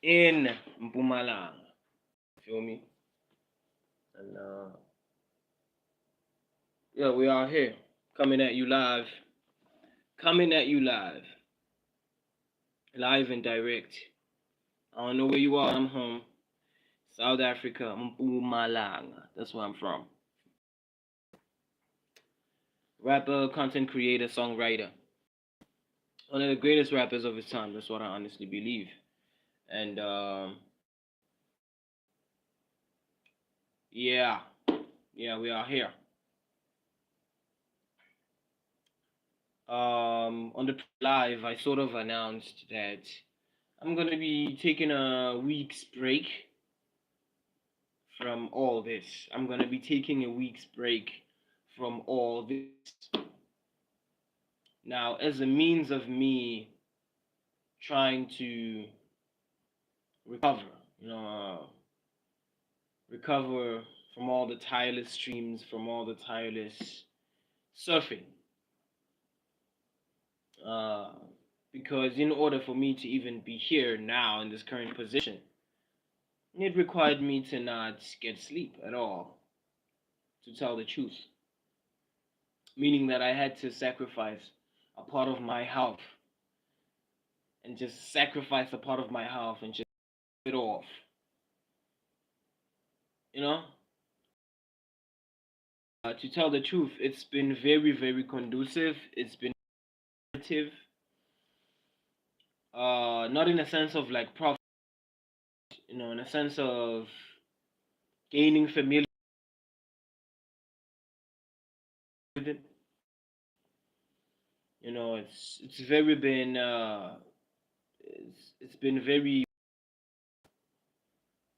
in Mpumalanga. Feel me? And yeah, we are here coming at you live, coming at you live and direct. I don't know where you are. I'm home, South Africa, Mpumalanga. That's where I'm from. Rapper, content creator, songwriter. One of the greatest rappers of his time. That's what I honestly believe. And yeah, yeah, we are here. On the live, I sort of announced that I'm gonna be taking a week's break from all this. I'm gonna be taking a week's break from all this. Now, as a means of me trying to recover, you know, recover from all the tireless streams, from all the tireless surfing. Uh, because in order for me to even be here now in this current position, it required me to not get sleep at all, to tell the truth. Meaning that I had to sacrifice a part of my health and just sacrifice a part of my health and just it off. You know? To tell the truth, it's been very, very conducive. It's been positive. Not in a sense of like profit, in a sense of gaining familiarity with it. It's very been it's been very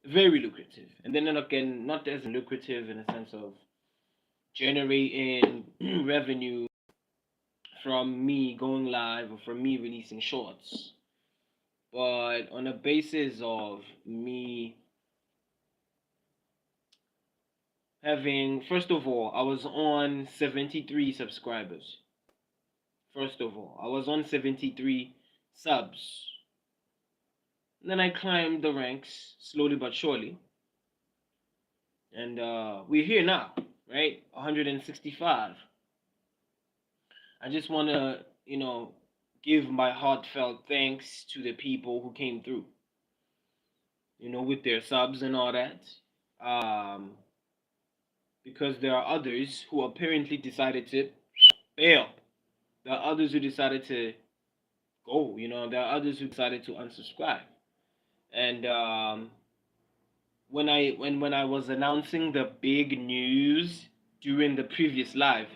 very lucrative, and then again, not as lucrative in a sense of generating revenue from me going live or from me releasing shorts, but on a basis of me having, first of all, I was on 73 subscribers. First of all, I was on 73 subs. And then I climbed the ranks slowly but surely. And we're here now, right? 165. I just want to, give my heartfelt thanks to the people who came through, with their subs and all that. Um, because there are others who apparently decided to bail. There are others who decided to go, there are others who decided to unsubscribe. And when I was announcing the big news during the previous live,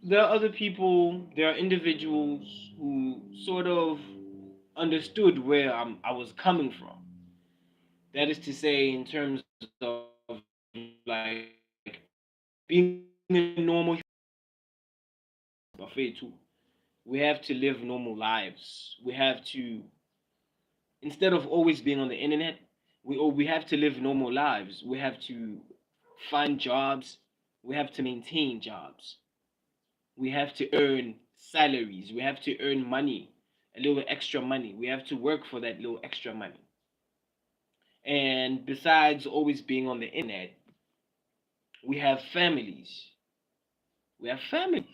there are other people, there are individuals who sort of understood where I was coming from. That is to say, in terms of like being a normal buffet too. We have to live normal lives. We have to, instead of always being on the internet, we have to live normal lives. We have to find jobs. We have to maintain jobs. We have to earn salaries. We have to earn money, a little extra money. We have to work for that little extra money. And besides always being on the internet, we have families. We have families.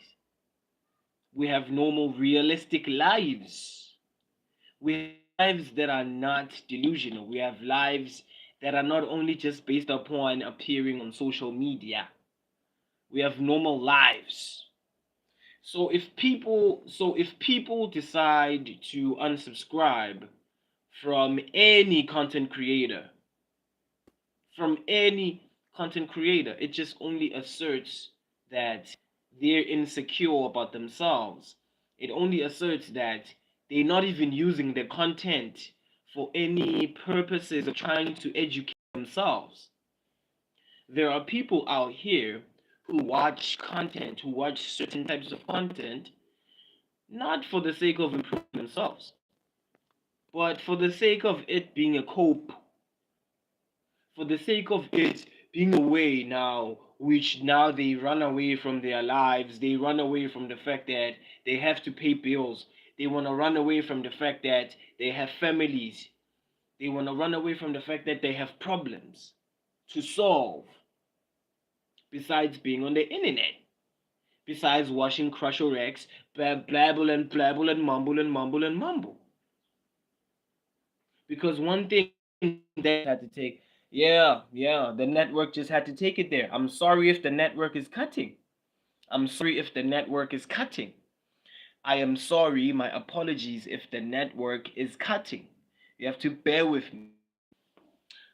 We have normal, realistic lives. We have lives that are not delusional. We have lives that are not only just based upon appearing on social media. We have normal lives. So if people decide to unsubscribe from any content creator, it just only asserts that they're insecure about themselves. It only asserts that they're not even using the content for any purposes of trying to educate themselves. There are people out here who watch content, who watch certain types of content, not for the sake of improving themselves, but for the sake of it being a cope, for the sake of it being a way now, which now they run away from their lives, they run away from the fact that they have to pay bills, they want to run away from the fact that they have families, They want to run away from the fact that they have problems to solve besides being on the internet, besides watching Krusher Recs, blabble and mumble and mumble and mumble. Because one thing they had to take, yeah, the network just had to take it there. I'm sorry if the network is cutting. I'm sorry if the network is cutting. I am sorry, my apologies if the network is cutting. You have to bear with me.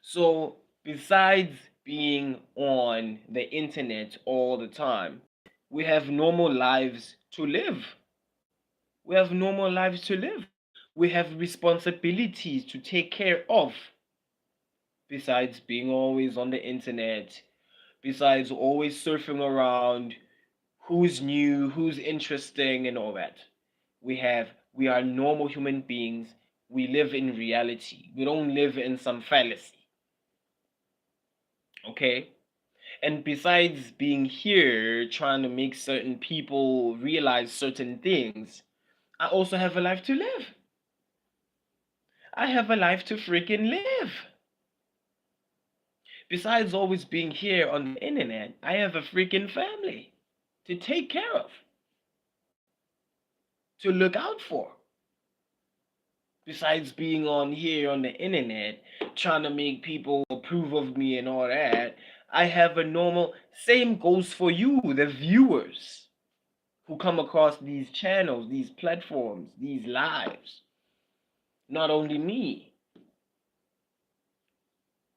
So, besides being on the internet all the time, we have normal lives to live. We have normal lives to live. We have responsibilities to take care of. Besides being always on the internet, besides always surfing around, who's new, who's interesting, and all that. We are normal human beings. We live in reality. We don't live in some fallacy. Okay? And besides being here trying to make certain people realize certain things, I also have a life to live. I have a life to freaking live. Besides always being here on the internet, I have a freaking family to take care of, to look out for. Besides being on here on the internet, trying to make people approve of me and all that, I have a normal, same goes for you, the viewers who come across these channels, these platforms, these lives. Not only me,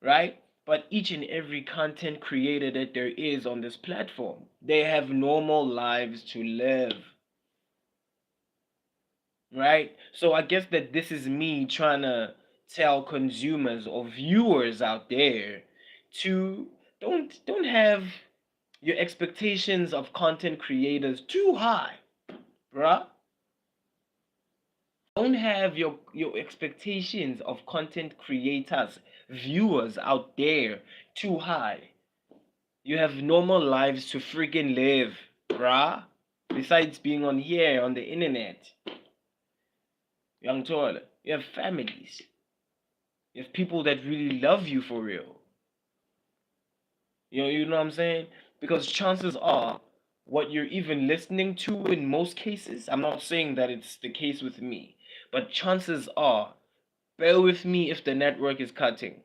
right? But each and every content creator that there is on this platform, they have normal lives to live, right? So I guess that this is me trying to tell consumers or viewers out there to don't have your expectations of content creators too high, bruh. Don't have your expectations of content creators, viewers out there too high. You have normal lives to freaking live, bruh. Besides being on here on the internet, young toilet, you have families. You have people that really love you for real. You know what I'm saying? Because chances are, what you're even listening to in most cases, I'm not saying that it's the case with me, but chances are, bear with me if the network is cutting.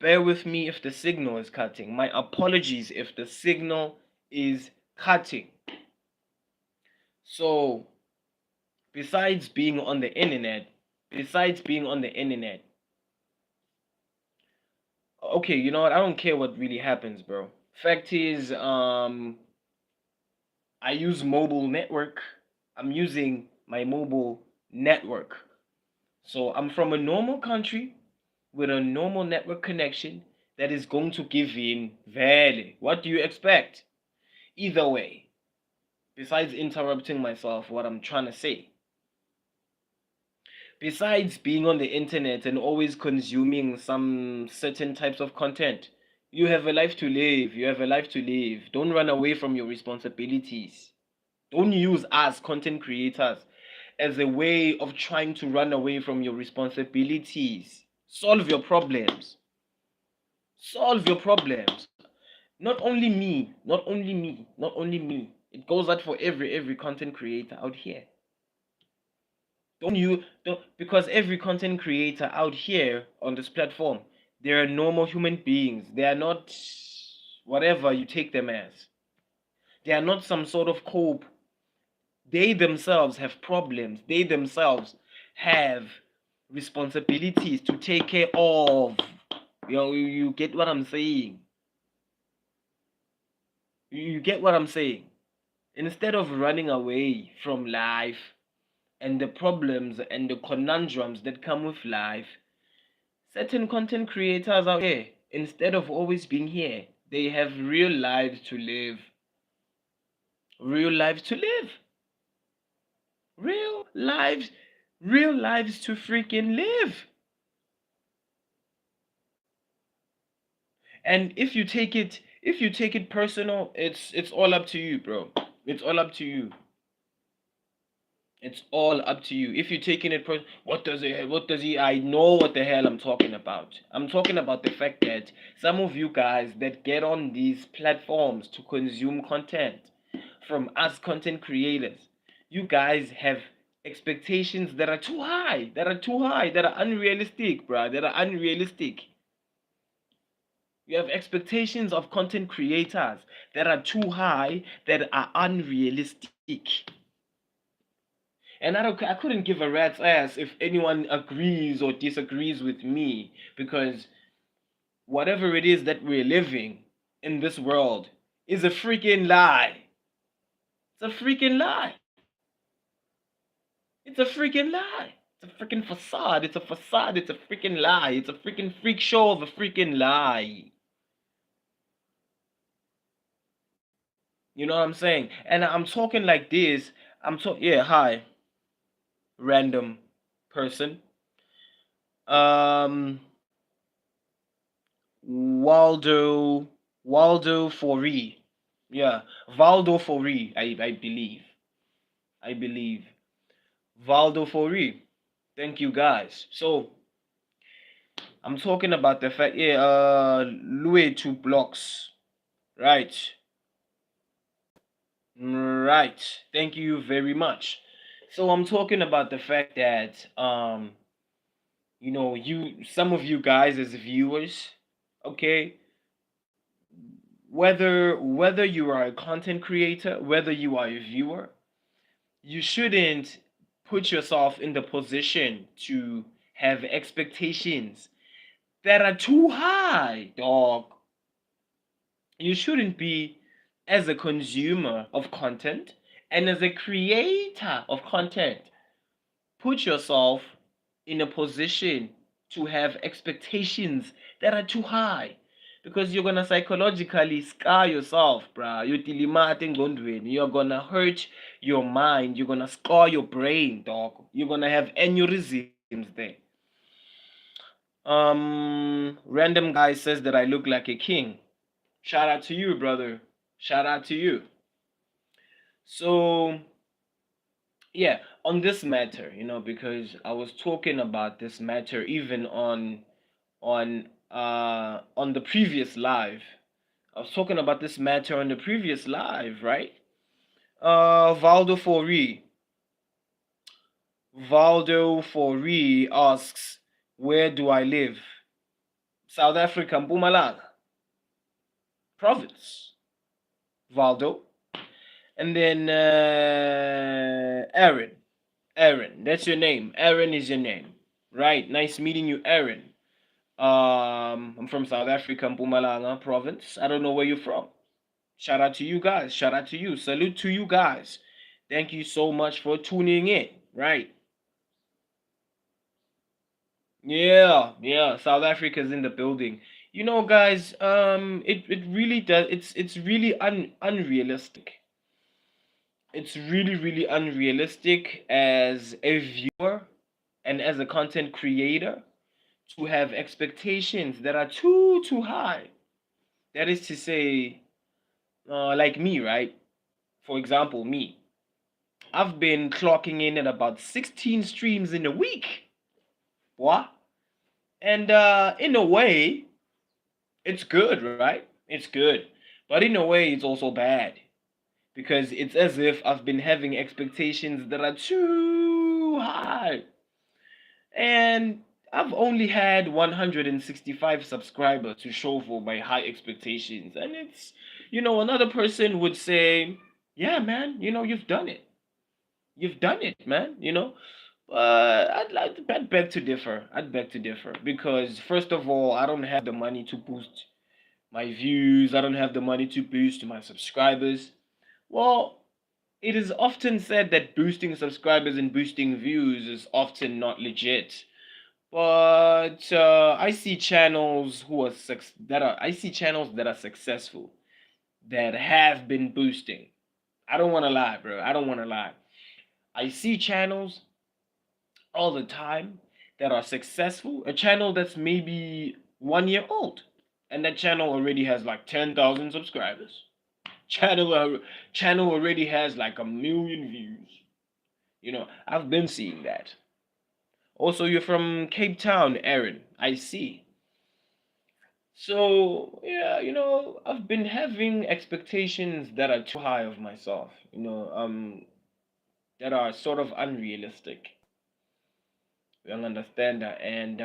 Bear with me if the signal is cutting. My apologies if the signal is cutting. So, besides being on the internet, besides being on the internet, okay, you know what? I don't care what really happens, bro. Fact is, I use mobile network. I'm using my mobile network. So I'm from a normal country with a normal network connection that is going to give in value. What do you expect? Either way, besides interrupting myself, what I'm trying to say, besides being on the internet and always consuming some certain types of content, you have a life to live. You have a life to live. Don't run away from your responsibilities. Don't use us, content creators, as a way of trying to run away from your responsibilities. Solve your problems. Solve your problems. Not only me, not only me, not only me. It goes out for every content creator out here. Don't because every content creator out here on this platform, they are normal human beings. They are not whatever you take them as. They are not some sort of cope. They themselves have problems. They themselves have responsibilities to take care of. You get what I'm saying. You get what I'm saying. Instead of running away from life and the problems and the conundrums that come with life, certain content creators out here, instead of always being here, they have real lives to live. Real lives to live. Real lives, real lives to freaking live. And if you take it personal, it's all up to you, bro. It's all up to you. It's all up to you. If you're taking it what does he I know what the hell I'm talking about. I'm talking about the fact that some of you guys that get on these platforms to consume content from us content creators, you guys have expectations that are too high, that are unrealistic, bruh, that are unrealistic. You have expectations of content creators that are too high, that are unrealistic. And I couldn't give a rat's ass if anyone agrees or disagrees with me, because whatever it is that we're living in this world is a freaking lie. It's a freaking lie. It's a freaking lie. It's a freaking facade. It's a facade. It's a freaking lie. It's a freaking freak show of a freaking lie. You know what I'm saying? And I'm talking like this. Yeah, hi, random person. Um Waldo Waldo Fori. Yeah, Valdo Fori, I believe. I believe. Valdo Fori. Thank you guys. So I'm talking about the fact, yeah, Louis 2 blocks. Right. Right. Thank you very much. So I'm talking about the fact that some of you guys as viewers, okay, whether you are a content creator, whether you are a viewer, you shouldn't put yourself in the position to have expectations that are too high, dog. You shouldn't be, as a consumer of content and as a creator of content, put yourself in a position to have expectations that are too high, because you're gonna psychologically scar yourself, bruh. You're gonna hurt your mind. You're gonna scar your brain, dog. You're gonna have aneurysms there. Random guy says that I look like a king. Shout out to you, brother. Shout out to you. So yeah, on this matter, because I was talking about this matter even on the previous live. I was talking about this matter on the previous live, right? Valdo Fori. Valdo Fori asks, where do I live? South Africa, Mpumalanga province. Valdo. And then Aaron. Aaron, that's your name. Aaron is your name. Right. Nice meeting you, Aaron. I'm from South Africa, Mpumalanga province. I don't know where you're from. Shout out to you guys. Shout out to you. Salute to you guys. Thank you so much for tuning in. Right. Yeah, yeah. South Africa's in the building. Guys, it really does. It's really unrealistic. It's really, really unrealistic as a viewer and as a content creator to have expectations that are too high. That is to say, like me, right? For example, me. I've been clocking in at about 16 streams in a week. What? And in a way, it's good, right? It's good. But in a way, it's also bad. Because it's as if I've been having expectations that are too high. And I've only had 165 subscribers to show for my high expectations. And another person would say, yeah, man, you've done it. You've done it, man, But I'd beg to differ. I'd beg to differ. Because, first of all, I don't have the money to boost my views. I don't have the money to boost my subscribers. Well, it is often said that boosting subscribers and boosting views is often not legit. But I see channels I see channels that are successful, that have been boosting. I don't want to lie, bro. I don't want to lie. I see channels all the time that are successful. A channel that's maybe 1 year old, and that channel already has like 10,000 subscribers. Channel already has like 1 million views. I've been seeing that. Also, you're from Cape Town, Aaron. I see. So, yeah, I've been having expectations that are too high of myself, that are sort of unrealistic. You don't understand that. And,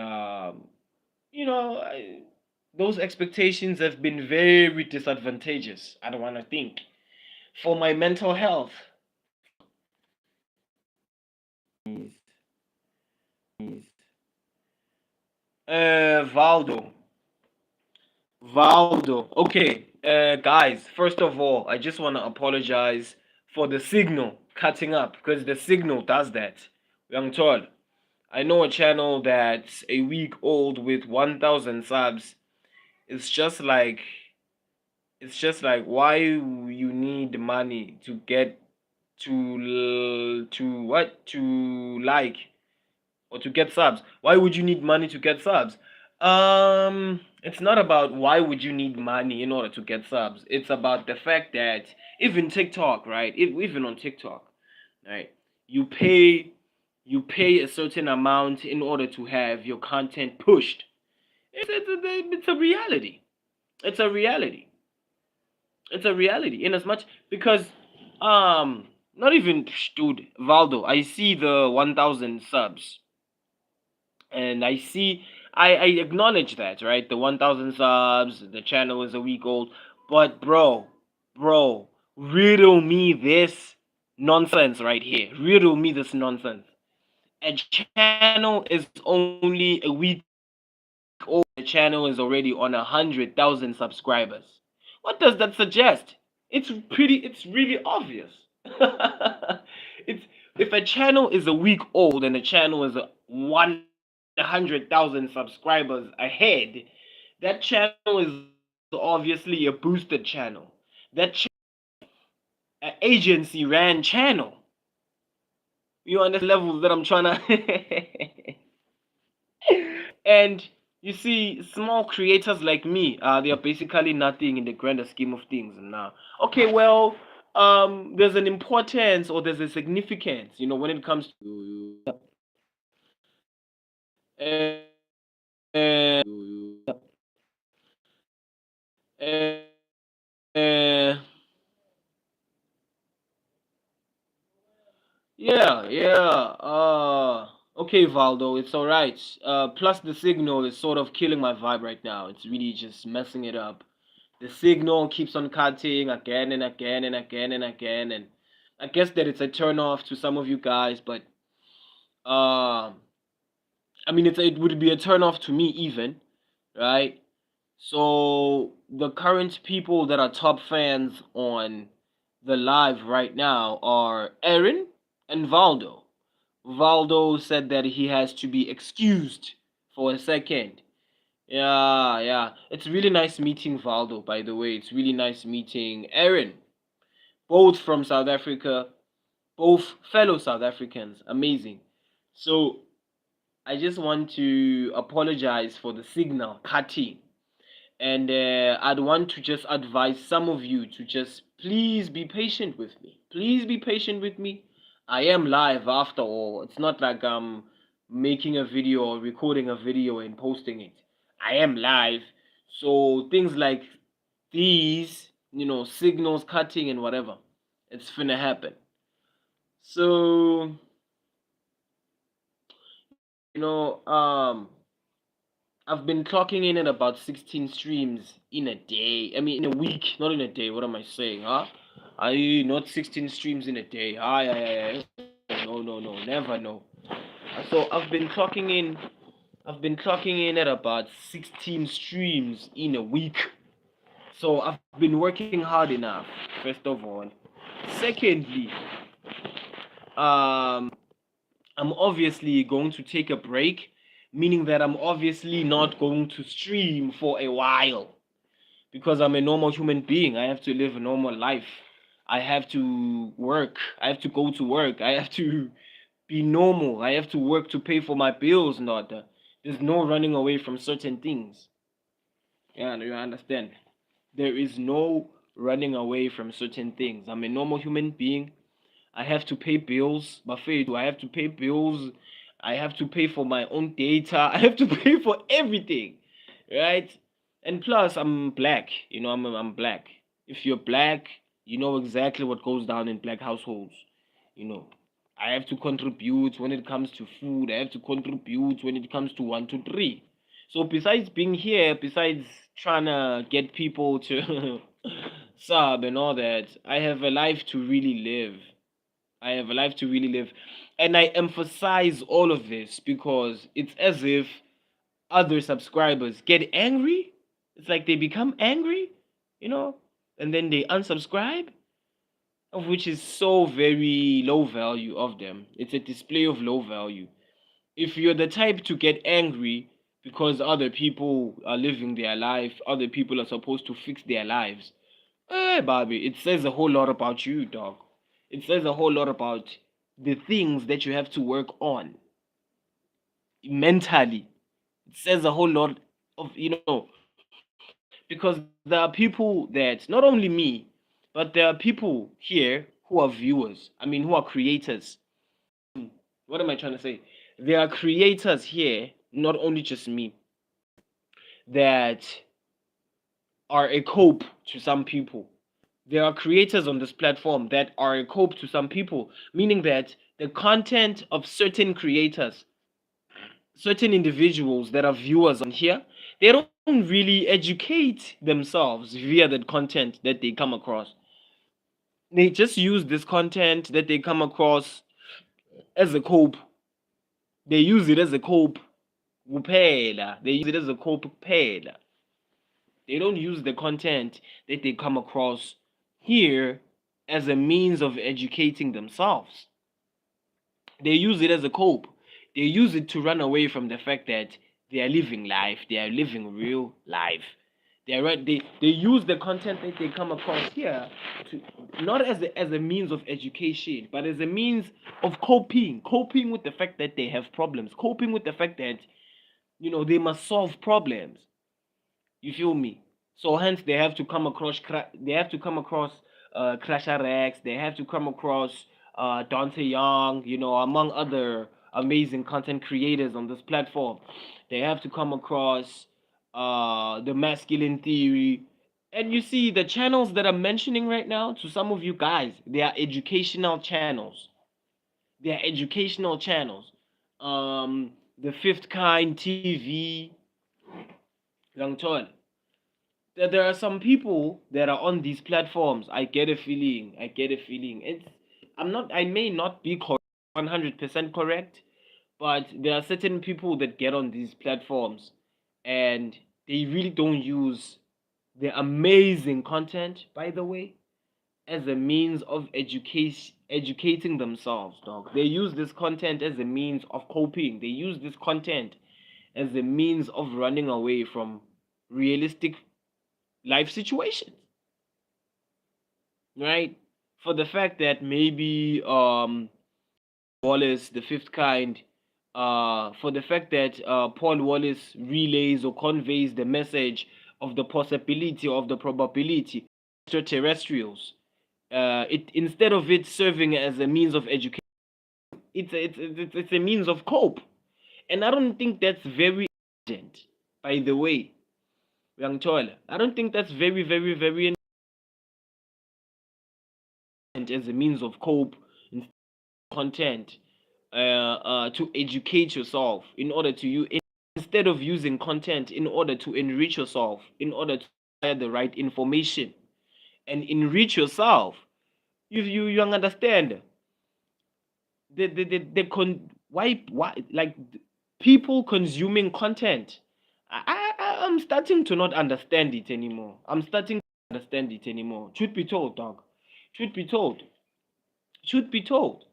you know, I, those expectations have been very disadvantageous. I don't want to think for my mental health. Valdo. Valdo. Okay, guys, first of all, I just want to apologize for the signal cutting up because the signal does that. Young Todd, I know a channel that's a week old with 1,000 subs. It's just like why you need money to get to what to like or to get subs. Why would you need money to get subs? It's not about why would you need money in order to get subs. It's about the fact that even TikTok, right? Even on TikTok, right? You pay a certain amount in order to have your content pushed. It's a reality. It's a reality. It's a reality. In as much because not even dude Valdo. I see the 1,000 subs and I acknowledge that, right? The 1,000 subs, the channel is a week old, but bro, riddle me this nonsense right here. Riddle me this nonsense. A channel is only a week old. The channel is already on 100,000 subscribers. What does that suggest? It's really obvious. it's if a channel is a week old and a channel is 100,000 subscribers ahead, that channel is obviously a boosted channel. That an agency ran channel. You understand the levels that I'm trying to and you see, small creators like me, they are basically nothing in the grander scheme of things. Now, okay, well, there's an importance or there's a significance, when it comes to uh, uh, uh, yeah, yeah. Okay, Valdo, it's all right. Plus the signal is sort of killing my vibe right now. It's really just messing it up. The signal keeps on cutting again and again and again and again, and I guess that it's a turn off to some of you guys, but um, I mean, it would be a turn off to me even, right? So the current people that are top fans on the live right now are Aaron and Valdo. Valdo said that he has to be excused for a second. Yeah, yeah. It's really nice meeting Valdo, by the way. It's really nice meeting Aaron. Both from South Africa, both fellow South Africans. Amazing. So I just want to apologize for the signal cutting. And I'd want to just advise some of you to just please be patient with me. Please be patient with me. I am live after all. It's not like I'm making a video or recording a video and posting it. I am live. So things like these, signals cutting and whatever, it's finna happen. So, you know, um, I've been clocking in at about 16 streams in a day. I mean, in a week, not in a day. What am I saying, huh? I not 16 streams in a day. No, no, no, never, no. So I've been clocking in at about 16 streams in a week. So I've been working hard enough, first of all. Secondly, um, I'm obviously going to take a break, meaning that I'm obviously not going to stream for a while because I'm a normal human being. I have to live a normal life. I have to work. I have to go to work. I have to be normal. I have to work to pay for my bills. Not there's no running away from certain things. Yeah, you understand. There is no running away from certain things. I'm a normal human being. I have to pay bills. Bafethu, I have to pay bills. I have to pay for my own data. I have to pay for everything, right? And plus, I'm black. I'm black. If you're black, you know exactly what goes down in black households. You know, I have to contribute when it comes to food. I have to contribute when it comes to one, two, three. So besides being here, besides trying to get people to sub and all that, I have a life to really live. I have a life to really live. And I emphasize all of this because it's as if other subscribers get angry. It's like they become angry, you know, and then they unsubscribe, of which is so very low value of them. It's a display of low value. If you're the type to get angry because other people are living their life, other people are supposed to fix their lives, hey, Bobby, it says a whole lot about you, dog. It says a whole lot about the things that you have to work on mentally. It says a whole lot of, because there are people that, not only me, but there are people here who are viewers. I mean, who are creators. What am I trying to say? There are creators here, not only just me, that are a cope to some people. There are creators on this platform that are a cope to some people, meaning that the content of certain creators, certain individuals that are viewers on here, they don't really educate themselves via the content that they come across. They just use this content that they come across as a cope. They use it as a cope. Kuphela. They use it as a cope. Kuphela. They don't use the content that they come across here as a means of educating themselves. They use it as a cope. They use it to run away from the fact that they are living life. They are living real life. They use the content that they come across here to not as a means of education, but as a means of coping with the fact that they have problems, coping with the fact that they must solve problems. You feel me? So hence they have to come across Krusher Recs. They have to come across Dante Young, among other amazing content creators on this platform. They have to come across the masculine theory. And you see the channels that I'm mentioning right now, to some of you guys, they are educational channels. They are educational channels. The Fifth Kind TV, Young Toil. There are some people that are on these platforms. I get a feeling. I get a feeling. I may not be 100% correct, but there are certain people that get on these platforms and they really don't use the amazing content, by the way, as a means of educating themselves, dog. They use this content as a means of coping. They use this content as a means of running away from realistic life situations, right? For the fact that maybe Wallace, the fifth kind, for the fact that Paul Wallace relays or conveys the message of the possibility of the probability extraterrestrials. It instead of it serving as a means of education, it's a means of cope, and I don't think that's very intelligent. By the way, young Toiler, I don't think that's very very as a means of cope and content to educate yourself in order to you instead of using content in order to enrich yourself, in order to acquire the right information and enrich yourself. You understand why like people consuming content. I'm starting to not understand it anymore. I'm starting to understand it anymore. Truth be told, dog. Truth be told. Truth be told.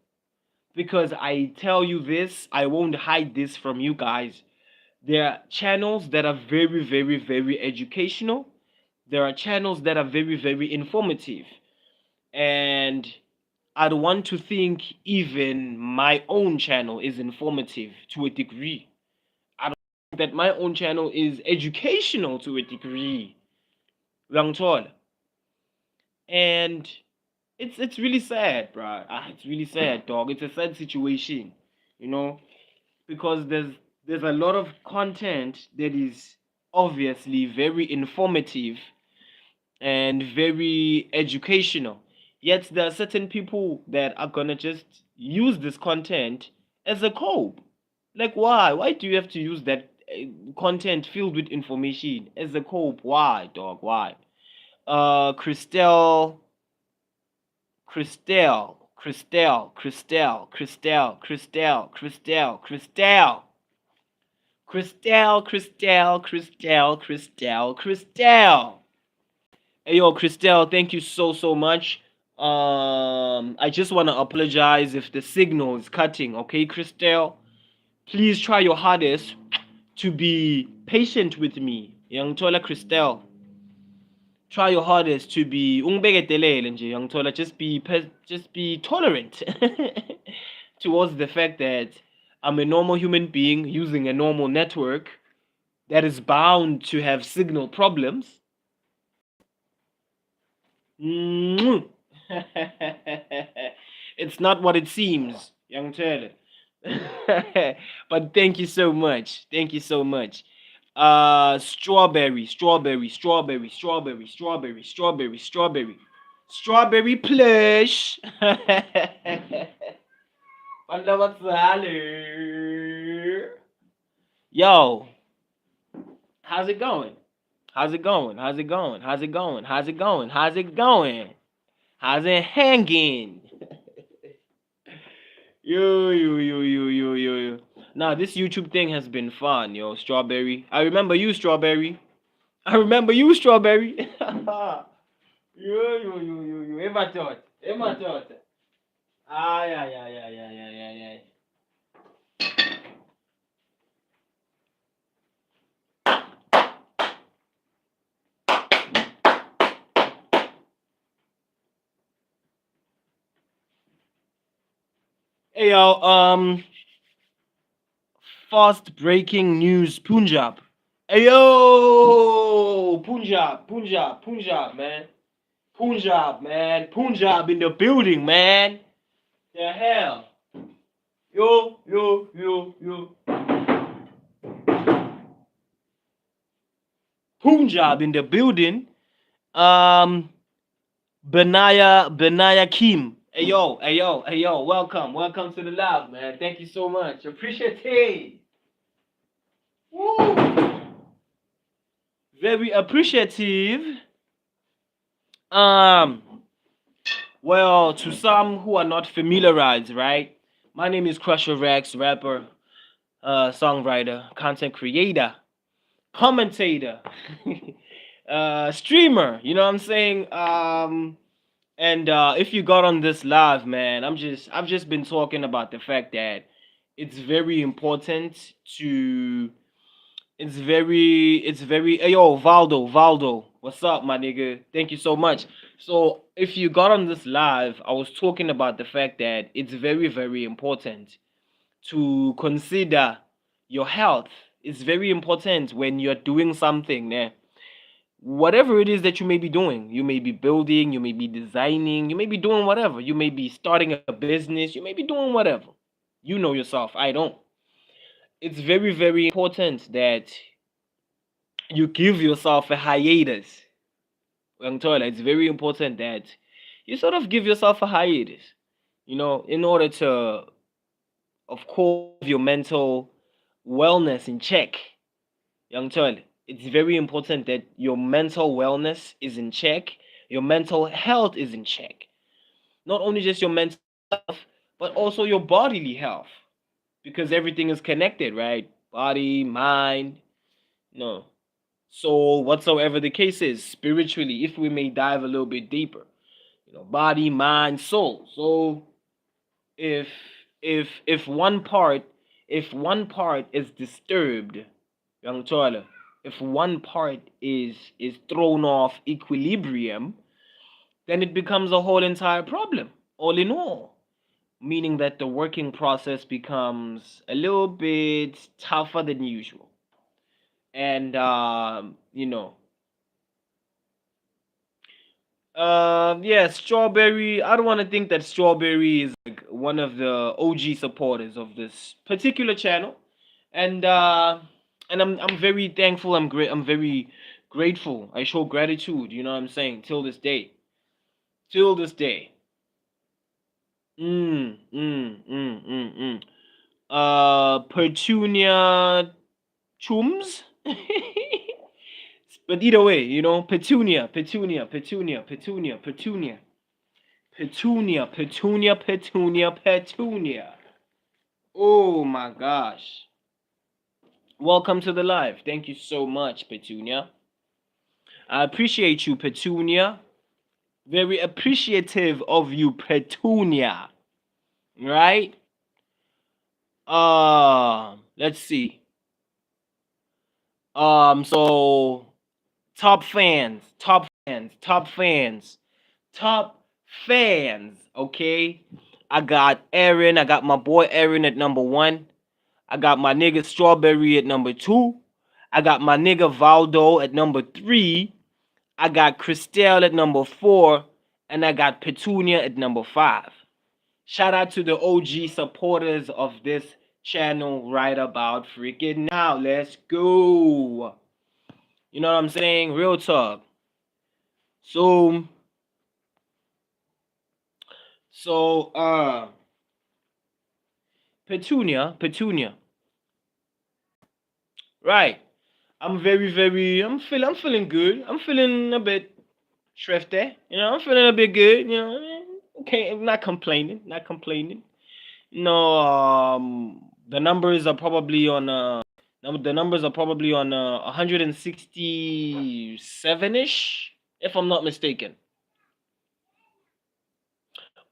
Because I tell you this, I won't hide this from you guys. There are channels that are very, very, very educational. There are channels that are very, very informative. And I'd want to think even my own channel is informative to a degree. I don't think that my own channel is educational to a degree. Lang tall. And It's really sad, bro. It's really sad, dog. It's a sad situation, you know, because there's a lot of content that is obviously very informative and very educational. Yet there are certain people that are gonna just use this content as a cope. Like why? Why do you have to use that content filled with information as a cope? Why, dog? Why? Christelle, Christelle. Hey yo, Christelle, thank you so much. I just want to apologize if the signal is cutting. Okay, Christelle, please try your hardest to be patient with me. Young Tola Christelle, try your hardest to be ungbeketelele nje, Young Tola. Just be tolerant towards the fact that I'm a normal human being using a normal network that is bound to have signal problems. It's not what it seems, young Taylor. But thank you so much. Thank you so much. Strawberry plush. Wonder what's holler. Yo, how's it going? How's it going? How's it going? How's it going? How's it going? How's it going? How's it hanging? Yo. Now this YouTube thing has been fun, yo. Strawberry. I remember you, Strawberry. I remember you, Strawberry. Yo. Ever thought? Ever thought? Ah, yeah. Hey, yo. Fast breaking news, Punjab. Hey, yo, Punjab, man. Punjab in the building, man. The hell? Yo. Punjab in the building. Benaya Kim. Hey yo. Welcome to the live, man. Thank you so much. Appreciate it. Woo. Very appreciative. Um, well, to some who are not familiarized, right? My name is Krusher Recs, rapper, songwriter, content creator, commentator, streamer. You know what I'm saying? And if you got on this live, man, I've just been talking about the fact that it's very important to it's very hey yo Valdo, what's up, my nigga? Thank you so much. So if you got on this live, I was talking about the fact that it's very important to consider your health. It's very important when you're doing something, eh? Whatever it is that you may be doing, you may be building, you may be designing, you may be doing whatever, you may be starting a business, you may be doing whatever. You know yourself, I don't. It's very important that you give yourself a hiatus. It's very important that you sort of give yourself a hiatus, in order to, of course, your mental wellness in check. Young toilet, it's very important that your mental wellness is in check, your mental health is in check. Not only just your mental health, but also your bodily health, because everything is connected, right? Body, mind, no, soul, whatsoever the case is, spiritually, if we may dive a little bit deeper, body, mind, soul. So if if one part is disturbed, young toiler, if one part is thrown off equilibrium, then it becomes a whole entire problem, all in all. Meaning that the working process becomes a little bit tougher than usual. And Yeah, Strawberry. I don't want to think that Strawberry is like one of the OG supporters of this particular channel, and I'm very thankful. I'm very grateful. I show gratitude. You know what I'm saying? Till this day. Till this day. Mm, mm, mm, mm, mm. Petunia Chums. But either way, Petunia, Petunia, Petunia, Petunia, Petunia, Petunia, Petunia, Petunia, Petunia. Oh my gosh. Welcome to the live. Thank you so much, Petunia. I appreciate you, Petunia. Very appreciative of you, Petunia. Right? Let's see. So top fans, top fans, top fans, top fans. Okay, I got Aaron. I got my boy Aaron at number one. I got my nigga Strawberry at number two. I got my nigga Valdo at number three. I got Christelle at number four, and I got Petunia at number five. Shout out to the OG supporters of this channel right about freaking now. Let's go. You know what I'm saying? Real talk. So, so Petunia. Right. I'm feeling good. I'm feeling a bit thrifty. I'm feeling a bit good, Okay, I'm not complaining, not complaining. No, the numbers are probably on the numbers are probably on 167-ish, if I'm not mistaken.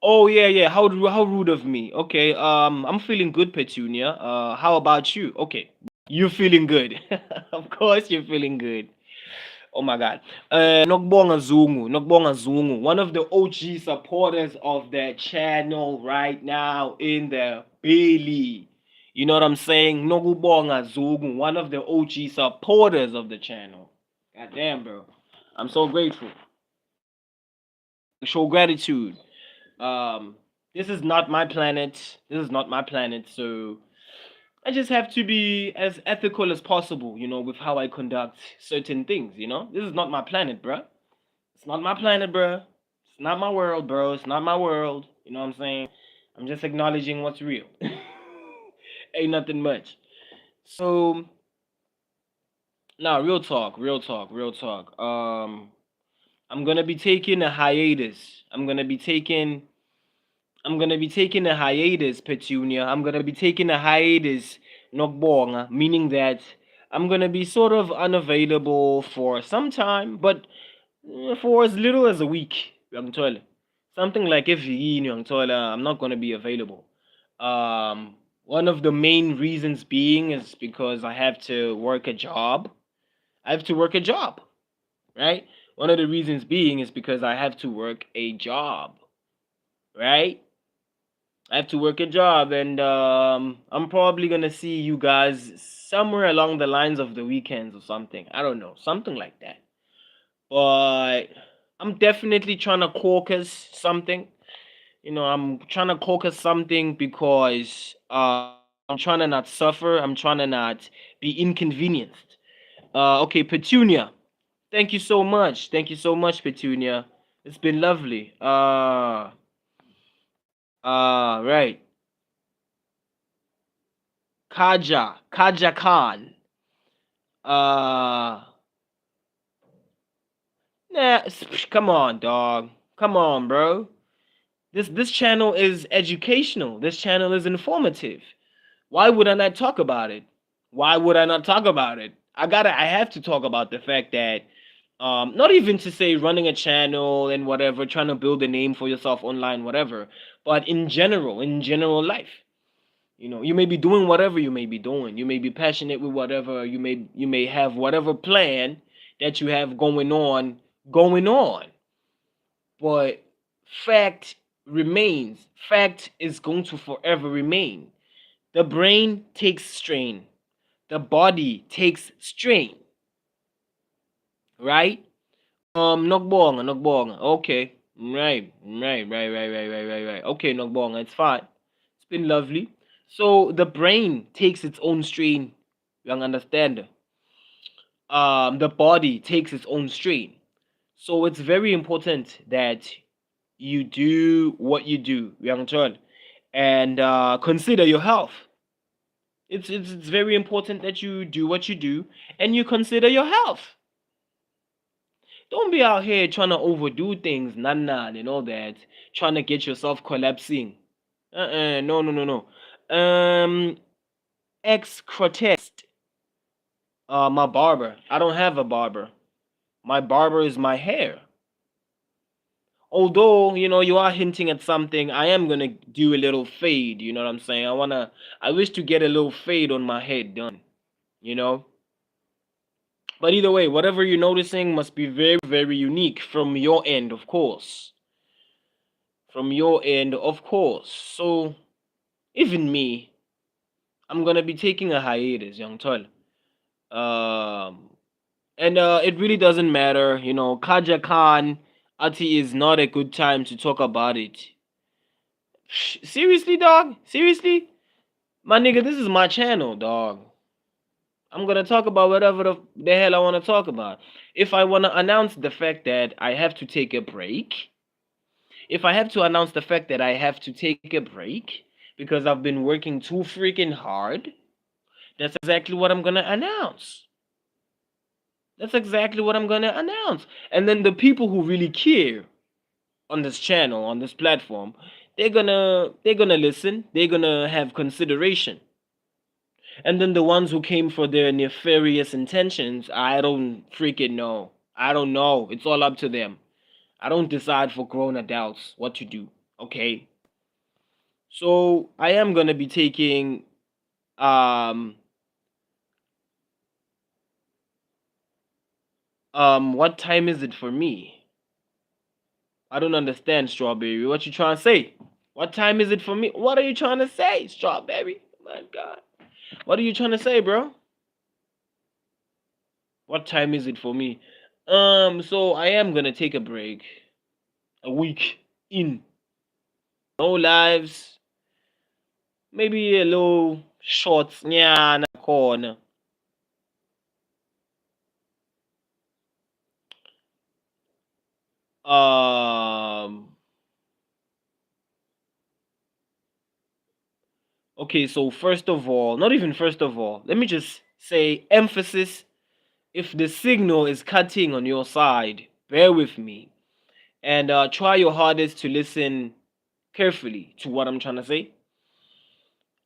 Oh yeah, yeah. How rude of me. Okay, I'm feeling good, Petunia. How about you? Okay, you feeling good? Of course, you're feeling good. Oh my God. Nokbonga Zungu, one of the OG supporters of the channel right now in the Bailey. You know what I'm saying? Nokubonga Zungu, one of the OG supporters of the channel. God damn, bro. I'm so grateful. Show gratitude. Um, this is not my planet. This is not my planet. So I just have to be as ethical as possible, with how I conduct certain things. This is not my planet, bruh. It's not my planet, bruh. It's not my world, bro. It's not my world. You know what I'm saying? I'm just acknowledging what's real. Ain't nothing much. So, now, real talk, real talk, real talk. I'm gonna be taking a hiatus. I'm gonna be taking a hiatus, Petunia. I'm gonna be taking a hiatus, Nokbonga, meaning that I'm gonna be sort of unavailable for some time, but for as little as a week, Young something like if Young I'm not gonna be available. One of the main reasons being is because I have to work a job. I have to work a job, right? One of the reasons being is because I have to work a job, right? I have to work a job, and I'm probably gonna see you guys somewhere along the lines of the weekends or something. I don't know, something like that. But I'm definitely trying to caucus something. I'm trying to caucus something because I'm trying to not suffer. I'm trying to not be inconvenienced. Okay, Petunia. Thank you so much. Thank you so much, Petunia. It's been lovely. Right. Kaja Khan. Uh, come on, dog. Come on, bro. This channel is educational. This channel is informative. Why would I not talk about it? Why would I not talk about it? I have to talk about the fact that not even to say running a channel and whatever, trying to build a name for yourself online, whatever, but in general life. You may be doing whatever you may be doing. You may be passionate with whatever you may have whatever plan that you have going on. But fact remains. Fact is going to forever remain. The brain takes strain. The body takes strain. Right? Knockbonga. Okay. Right. Okay, Knockbonga, it's fine. It's been lovely. So the brain takes its own strain. You understand? The body takes its own strain. So it's very important that you do what you do, young child, and consider your health. It's very important that you do what you do and you consider your health. Don't be out here trying to overdo things, and all that, trying to get yourself collapsing. No. Ex Crotest, my barber. I don't have a barber. My barber is my hair. Although, you are hinting at something, I am gonna do a little fade, you know what I'm saying? I wish to get a little fade on my head done, you know? But either way, whatever you're noticing must be very, very unique from your end, of course. From your end, of course. So, even me, I'm gonna be taking a hiatus, young Tol. Um, and it really doesn't matter, Kaja Khan, Ati is not a good time to talk about it. Seriously, dog? Seriously? My nigga, this is my channel, dog. I'm gonna talk about whatever the hell I wanna talk about. If I wanna announce the fact that I have to take a break, if I have to announce the fact that I have to take a break because I've been working too freaking hard, that's exactly what I'm gonna announce. That's exactly what I'm gonna announce. And then the people who really care on this channel, on this platform, they're gonna listen, they're gonna have consideration. And then the ones who came for their nefarious intentions, I don't freaking know. I don't know. It's all up to them. I don't decide for grown adults what to do. Okay. So I am gonna be taking um what time is it for me? I don't understand, Strawberry. What you trying to say? What time is it for me? What are you trying to say, Strawberry? My God. What are you trying to say, bro? What time is it for me? So I am gonna take a break. A week in. No lives. Maybe a little shorts. Yeah, na corner. Um. Okay, so first of all, not even first of all, let me just say emphasis. If the signal is cutting on your side, bear with me and try your hardest to listen carefully to what I'm trying to say.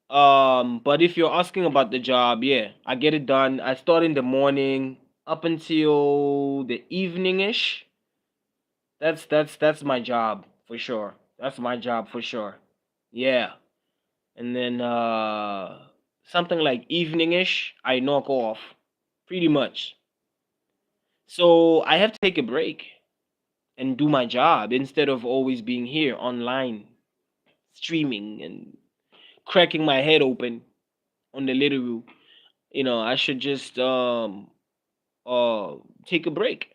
But if you're asking about the job, yeah, I get it done. I start in the morning up until the evening-ish. That's my job for sure. That's my job for sure. Yeah. And then something like evening-ish, I knock off pretty much. So I have to take a break and do my job instead of always being here online streaming and cracking my head open on the literal. I should just uh take a break.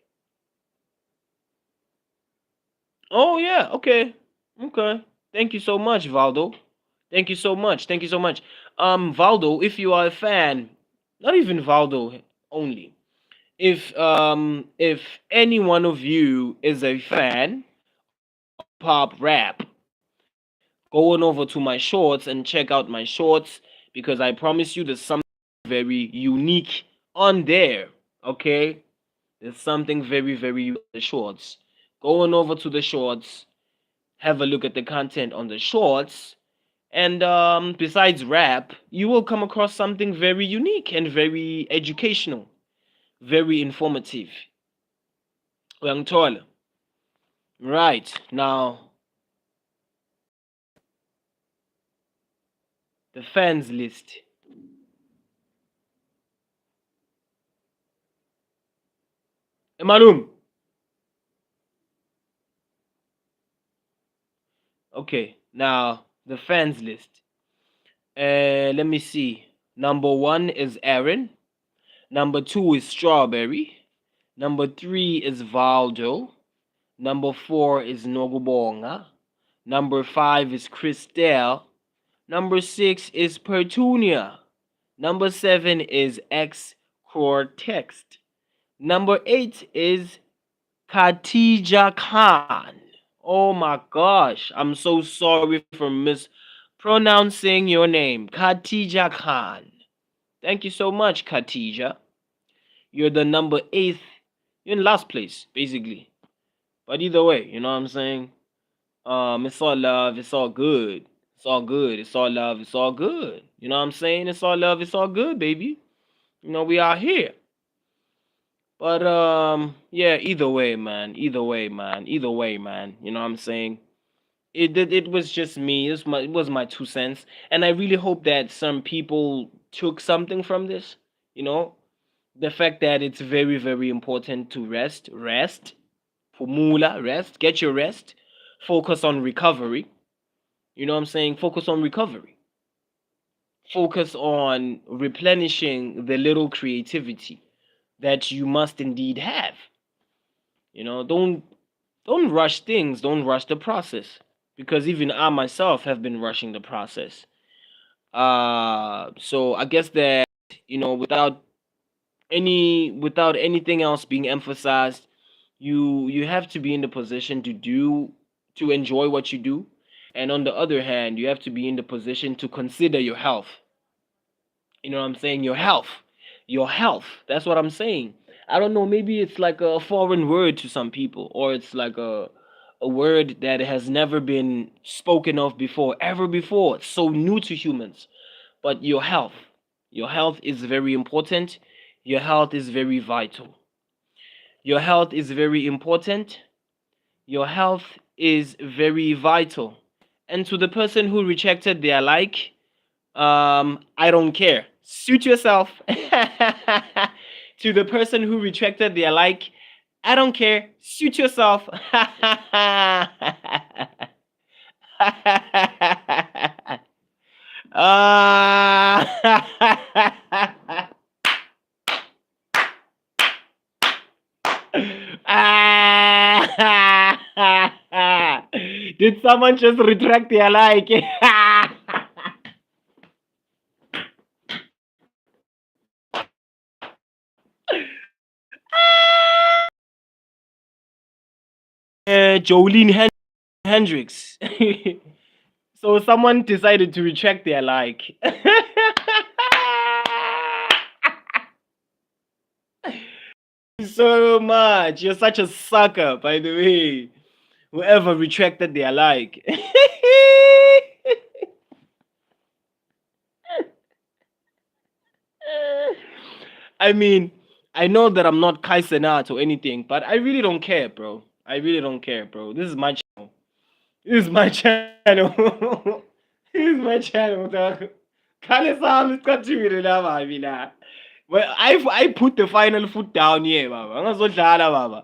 Oh yeah, okay. Okay. Thank you so much, Valdo. Thank you so much. Thank you so much. Valdo, if you are a fan, not even Valdo only. If any one of you is a fan pop rap, go on over to my shorts and check out my shorts because I promise you there's something very unique on there. Okay? There's something very, very unique on the shorts. Go on over to the shorts, have a look at the content on the shorts, and besides rap, you will come across something very unique and very educational, very informative. Young Toiler. Right. Now, the fans list. Emalum. Okay. Now, the fans list. Let me see. Number one is Aaron. Number two is Strawberry. Number 3 is Valdo. Number 4 is Nogubonga. Number 5 is Christelle. Number 6 is Pertunia. Number 7 is X Core Text. Number 8 is Khatija Khan. Oh my gosh, I'm so sorry for mispronouncing your name. Khatija Khan. Thank you so much, Khatija. You're the number 8th. You're in last place, basically. But either way, you know what I'm saying? It's all love, it's all good. It's all good. It's all love, it's all good. You know what I'm saying? It's all love, it's all good, baby. You know, we are here. But yeah, either way, man. Either way, man. Either way, man. You know what I'm saying? It was just me. It was my 2 cents. And I really hope that some people took something from this. You know, the fact that it's very, very important to rest. Rest. Pumula, rest. Get your rest. Focus on recovery. You know what I'm saying? Focus on recovery. Focus on replenishing the little creativity that you must indeed have. You know, don't rush things, don't rush the process. Because even I myself have been rushing the process. So I guess that, without anything else being emphasized, you have to be in the position to enjoy what you do. And on the other hand, you have to be in the position to consider your health. You know what I'm saying? Your health. Your health. That's what I'm saying. I don't know, maybe it's like a foreign word to some people, or it's like a word that has never been spoken of before, ever before. It's so new to humans. But your health. Your health is very important. Your health is very vital. Your health is very important. Your health is very vital. And to the person who rejected their like, I don't care. Suit yourself. To the person who rejected their like, I don't care. Suit yourself. Did someone just retract their like? Jolene Hendricks. So someone decided to retract their like. So much. You're such a sucker, by the way. Whoever retracted their like. I mean, I know that I'm not Kaisenat or anything, but I really don't care, bro. I really don't care, bro. This is my channel. This is my channel. This is my channel, dog. Kale sami sicathile la baby la. Well, I put the final foot down here, baba. Angazodlala, baba.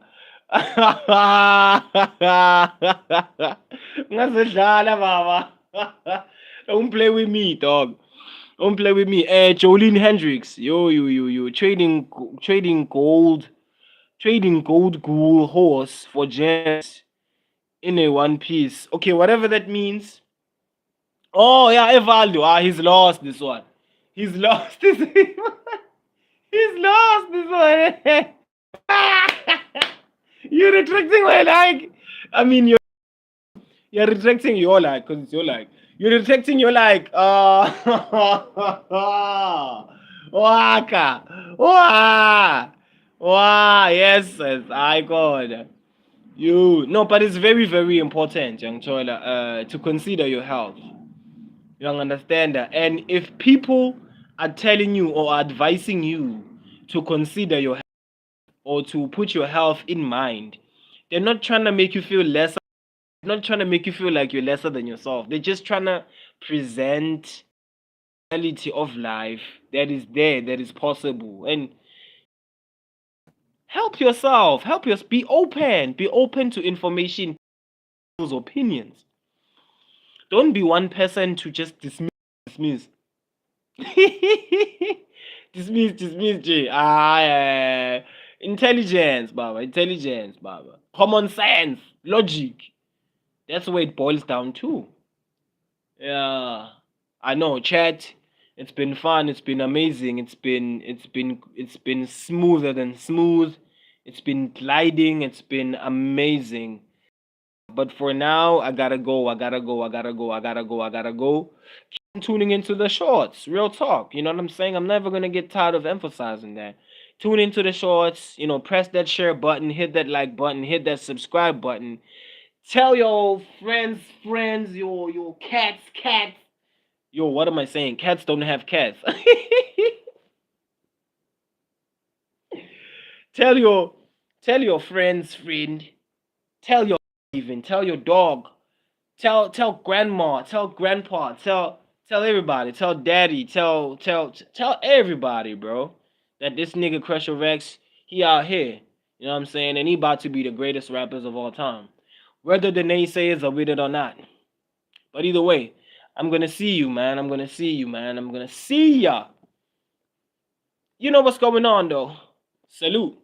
Angazodlala, baba. Don't play with me, dog. Don't play with me. Jolene Hendricks. Yo. Trading gold ghoul horse for gems in a one piece. Okay, whatever that means. Oh yeah, Evaldo. He's lost this one. He's lost this. He's lost this one. You're retracting my like. I mean, you're retracting your like because it's your like. You're retracting your like. Waka. Wow. Yes, I got you. No, but it's very, very important, young Chola, to consider your health. You don't understand that. And if people are telling you or advising you to consider your health or to put your health in mind, they're not trying to make you feel lesser. They're not trying to make you feel like you're lesser than yourself. They're just trying to present reality of life that is there, that is possible. And help yourself. Be open. Be open to information, people's opinions. Don't be one person to just dismiss. Dismiss, Jay. Intelligence, Baba. Intelligence, Baba. Common sense, logic. That's what it boils down to. Yeah, I know, chat. It's been fun. It's been amazing. It's been smoother than smooth. It's been gliding. It's been amazing. But for now, I gotta go. I gotta go. I gotta go. I gotta go. I gotta go. Keep tuning into the shorts. Real talk. You know what I'm saying? I'm never gonna get tired of emphasizing that. Tune into the shorts. You know, press that share button, hit that like button, hit that subscribe button. Tell your friends, your cats. Yo, what am I saying? Cats don't have cats. tell your tell your friend. Tell your even. Tell your dog. Tell grandma. Tell grandpa. Tell everybody. Tell daddy. Tell everybody, bro. That this nigga Krusher Recs, he out here. You know what I'm saying? And he about to be the greatest rappers of all time. Whether the naysayers are with it or not. But either way, I'm gonna see you, man. I'm gonna see you, man. I'm gonna see ya. You know what's going on though. Salute.